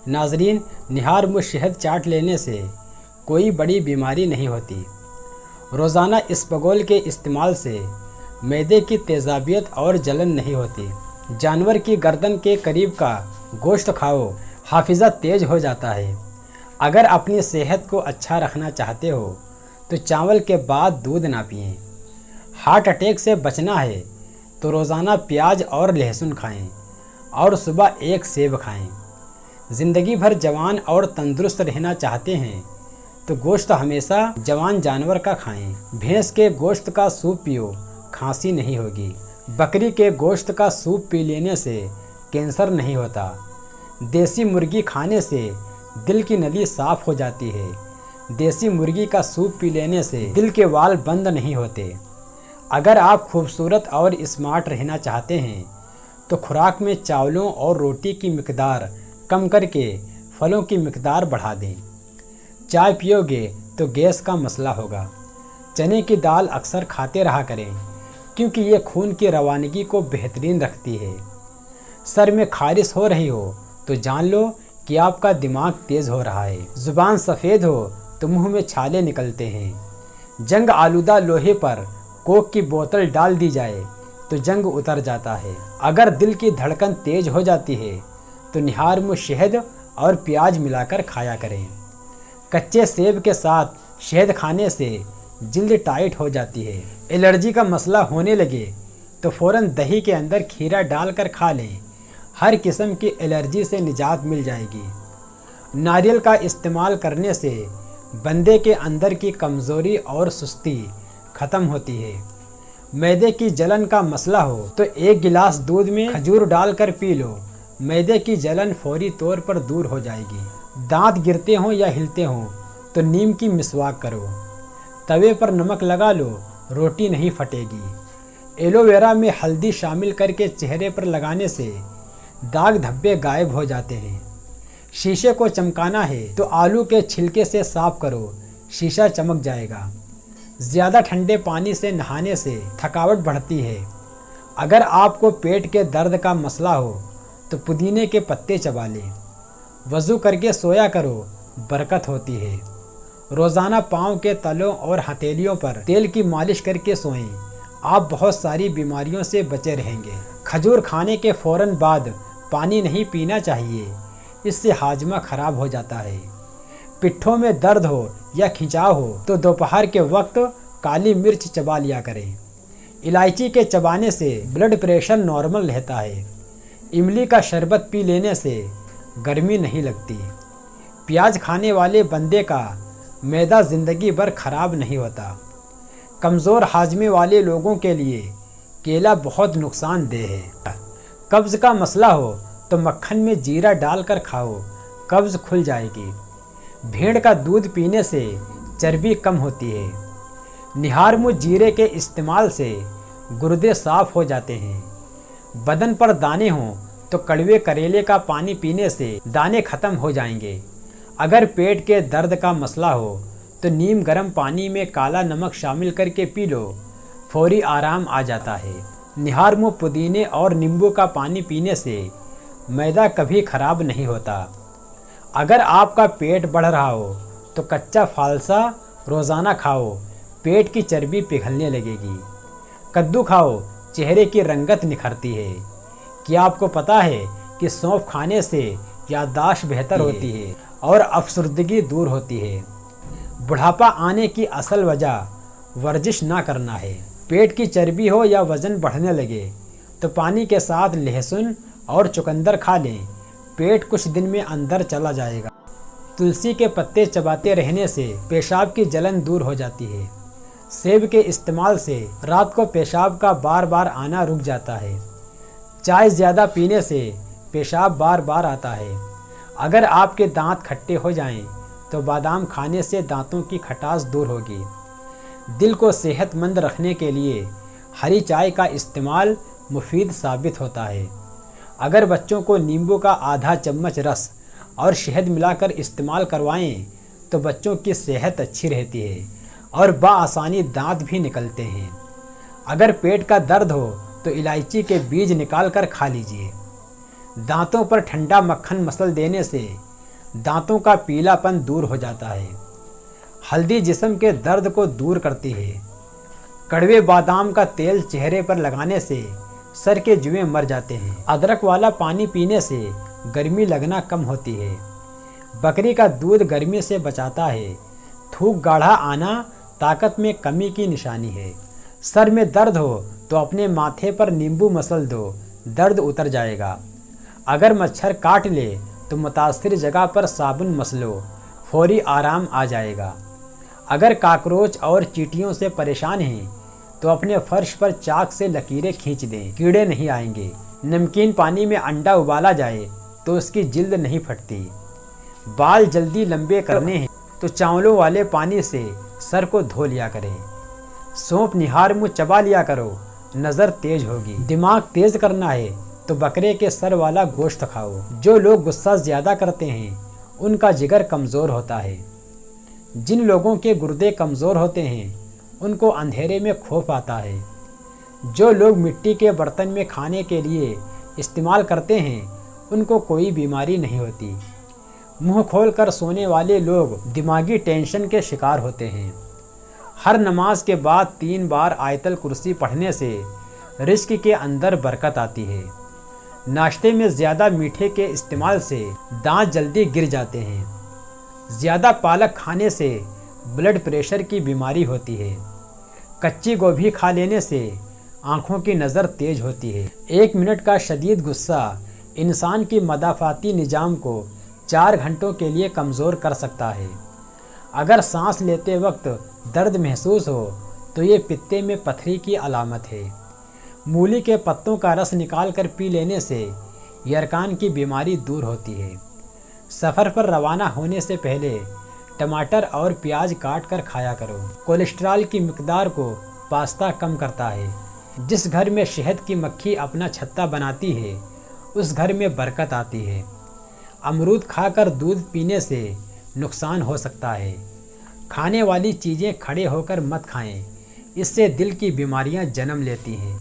नाजरीन, निहार मुँह शहद चाट लेने से कोई बड़ी बीमारी नहीं होती। रोज़ाना इसबगोल के इस्तेमाल से मैदे की तेज़ाबियत और जलन नहीं होती। जानवर की गर्दन के करीब का गोश्त खाओ, हाफिज़ा तेज हो जाता है। अगर अपनी सेहत को अच्छा रखना चाहते हो तो चावल के बाद दूध ना पिएं। हार्ट अटैक से बचना है तो रोज़ाना प्याज और लहसुन खाएं और सुबह एक सेब खाएं। ज़िंदगी भर जवान और तंदुरुस्त रहना चाहते हैं तो गोश्त हमेशा जवान जानवर का खाएं। भैंस के गोश्त का सूप पियो, खांसी नहीं होगी। बकरी के गोश्त का सूप पी लेने से कैंसर नहीं होता। देसी मुर्गी खाने से दिल की नली साफ हो जाती है। देसी मुर्गी का सूप पी लेने से दिल के वाल्व बंद नहीं होते। अगर आप खूबसूरत और स्मार्ट रहना चाहते हैं तो खुराक में चावलों और रोटी की मिकदार कम करके फलों की मिकदार बढ़ा दें। चाय पियोगे तो गैस का मसला होगा। चने की दाल अक्सर खाते रहा करें क्योंकि ये खून की रवानगी को बेहतरीन रखती है। सर में खारिश हो रही हो तो जान लो कि आपका दिमाग तेज़ हो रहा है। ज़ुबान सफ़ेद हो तो मुंह में छाले निकलते हैं। जंग आलूदा लोहे पर कोक की बोतल डाल दी जाए तो जंग उतर जाता है। अगर दिल की धड़कन तेज हो जाती है तो निहार मुँह शहद और प्याज मिलाकर खाया करें। कच्चे सेब के साथ शहद खाने से जिल्द टाइट हो जाती है। एलर्जी का मसला होने लगे तो फ़ौरन दही के अंदर खीरा डालकर खा लें। हर किस्म की एलर्जी से निजात मिल जाएगी। नारियल का इस्तेमाल करने से बंदे के अंदर की कमज़ोरी और सुस्ती ख़त्म होती है। मैदे की जलन का मसला हो तो एक गिलास दूध में खजूर डालकर पी लो। मैदे की जलन फौरी तौर पर दूर हो जाएगी। दांत गिरते हों या हिलते हों तो नीम की मिसवाक करो। तवे पर नमक लगा लो, रोटी नहीं फटेगी। एलोवेरा में हल्दी शामिल करके चेहरे पर लगाने से दाग धब्बे गायब हो जाते हैं। शीशे को चमकाना है तो आलू के छिलके से साफ करो, शीशा चमक जाएगा। ज़्यादा ठंडे पानी से नहाने से थकावट बढ़ती है। अगर आपको पेट के दर्द का मसला हो तो पुदीने के पत्ते चबा लें। वज़ू करके सोया करो, बरकत होती है। रोज़ाना पाँव के तलों और हथेलियों पर तेल की मालिश करके सोएं। आप बहुत सारी बीमारियों से बचे रहेंगे। खजूर खाने के फ़ौरन बाद पानी नहीं पीना चाहिए, इससे हाजमा ख़राब हो जाता है। पिट्ठों में दर्द हो या खिंचाव हो तो दोपहर के वक्त काली मिर्च चबा लिया करें। इलायची के चबाने से ब्लड प्रेशर नॉर्मल रहता है। इमली का शरबत पी लेने से गर्मी नहीं लगती। प्याज खाने वाले बंदे का मैदा ज़िंदगी भर ख़राब नहीं होता। कमज़ोर हाजमे वाले लोगों के लिए केला बहुत नुकसानदेह है। कब्ज़ का मसला हो तो मक्खन में जीरा डालकर खाओ, कब्ज़ खुल जाएगी। भेड़ का दूध पीने से चर्बी कम होती है। निहार मुँह जीरे के इस्तेमाल से गुर्दे साफ़ हो जाते हैं। बदन पर दाने हों तो कड़वे करेले का पानी पीने से दाने ख़त्म हो जाएंगे। अगर पेट के दर्द का मसला हो तो नीम गर्म पानी में काला नमक शामिल करके पी लो, फौरी आराम आ जाता है। निहार मुँह पुदीने और नींबू का पानी पीने से मैदा कभी ख़राब नहीं होता। अगर आपका पेट बढ़ रहा हो तो कच्चा फालसा रोज़ाना खाओ, पेट की चर्बी पिघलने लगेगी। कद्दू खाओ, चेहरे की रंगत निखरती है। क्या आपको पता है कि सौंफ खाने से याददाश्त बेहतर होती है और अफसर्दगी दूर होती है। बुढ़ापा आने की असल वजह वर्जिश ना करना है। पेट की चर्बी हो या वज़न बढ़ने लगे तो पानी के साथ लहसुन और चुकंदर खा लें, पेट कुछ दिन में अंदर चला जाएगा। तुलसी के पत्ते चबाते रहने से पेशाब की जलन दूर हो जाती है। सेब के इस्तेमाल से रात को पेशाब का बार बार आना रुक जाता है। चाय ज़्यादा पीने से पेशाब बार बार आता है। अगर आपके दांत खट्टे हो जाएं तो बादाम खाने से दांतों की खटास दूर होगी। दिल को सेहतमंद रखने के लिए हरी चाय का इस्तेमाल मुफीद साबित होता है। अगर बच्चों को नींबू का आधा चम्मच रस और शहद मिलाकर इस्तेमाल करवाएं तो बच्चों की सेहत अच्छी रहती है और बआसानी दांत भी निकलते हैं। अगर पेट का दर्द हो तो इलायची के बीज निकाल कर खा लीजिए। दांतों पर ठंडा मक्खन मसल देने से दांतों का पीलापन दूर हो जाता है। हल्दी जिस्म के दर्द को दूर करती है। कड़वे बादाम का तेल चेहरे पर लगाने से सर के जुएं मर जाते हैं। अदरक वाला पानी पीने से गर्मी लगना कम होती है। बकरी का दूध गर्मी से बचाता है। थूक गाढ़ा आना ताकत में कमी की निशानी है। सर में दर्द हो तो अपने माथे पर नींबू मसल दो, दर्द उतर जाएगा। अगर मच्छर काट ले तो मुतासिर जगह पर साबुन मसलो, फौरी आराम आ जाएगा। अगर काकरोच और चींटियों से परेशान हैं तो अपने फर्श पर चाक से लकीरें खींच दें, कीड़े नहीं आएंगे। नमकीन पानी में अंडा उबाला जाए तो उसकी जिल्द नहीं फटती। बाल जल्दी लंबे करने हैं तो चावलों वाले पानी से सर को धो लिया करें। सौंफ निहार मुँह चबा लिया करो, नज़र तेज होगी। दिमाग तेज करना है तो बकरे के सर वाला गोश्त खाओ। जो लोग गुस्सा ज़्यादा करते हैं उनका जिगर कमज़ोर होता है। जिन लोगों के गुर्दे कमज़ोर होते हैं उनको अंधेरे में खौफ आता है। जो लोग मिट्टी के बर्तन में खाने के लिए इस्तेमाल करते हैं उनको कोई बीमारी नहीं होती। मुंह खोलकर सोने वाले लोग दिमागी टेंशन के शिकार होते हैं। हर नमाज के बाद 3 बार आयतल कुर्सी पढ़ने से रिस्क के अंदर बरकत आती है। नाश्ते में ज़्यादा मीठे के इस्तेमाल से दांत जल्दी गिर जाते हैं। ज़्यादा पालक खाने से ब्लड प्रेशर की बीमारी होती है। कच्ची गोभी खा लेने से आँखों की नज़र तेज होती है। 1 मिनट का शदीद गुस्सा इंसान की मदाफ़ाती निज़ाम को 4 घंटों के लिए कमज़ोर कर सकता है। अगर सांस लेते वक्त दर्द महसूस हो तो ये पित्ते में पथरी की अलामत है। मूली के पत्तों का रस निकाल कर पी लेने से यरकान की बीमारी दूर होती है। सफ़र पर रवाना होने से पहले टमाटर और प्याज काट कर खाया करो। कोलेस्ट्रॉल की मिकदार को पास्ता कम करता है। जिस घर में शहद की मक्खी अपना छत्ता बनाती है उस घर में बरकत आती है। अमरूद खाकर दूध पीने से नुकसान हो सकता है। खाने वाली चीज़ें खड़े होकर मत खाएं, इससे दिल की बीमारियां जन्म लेती हैं।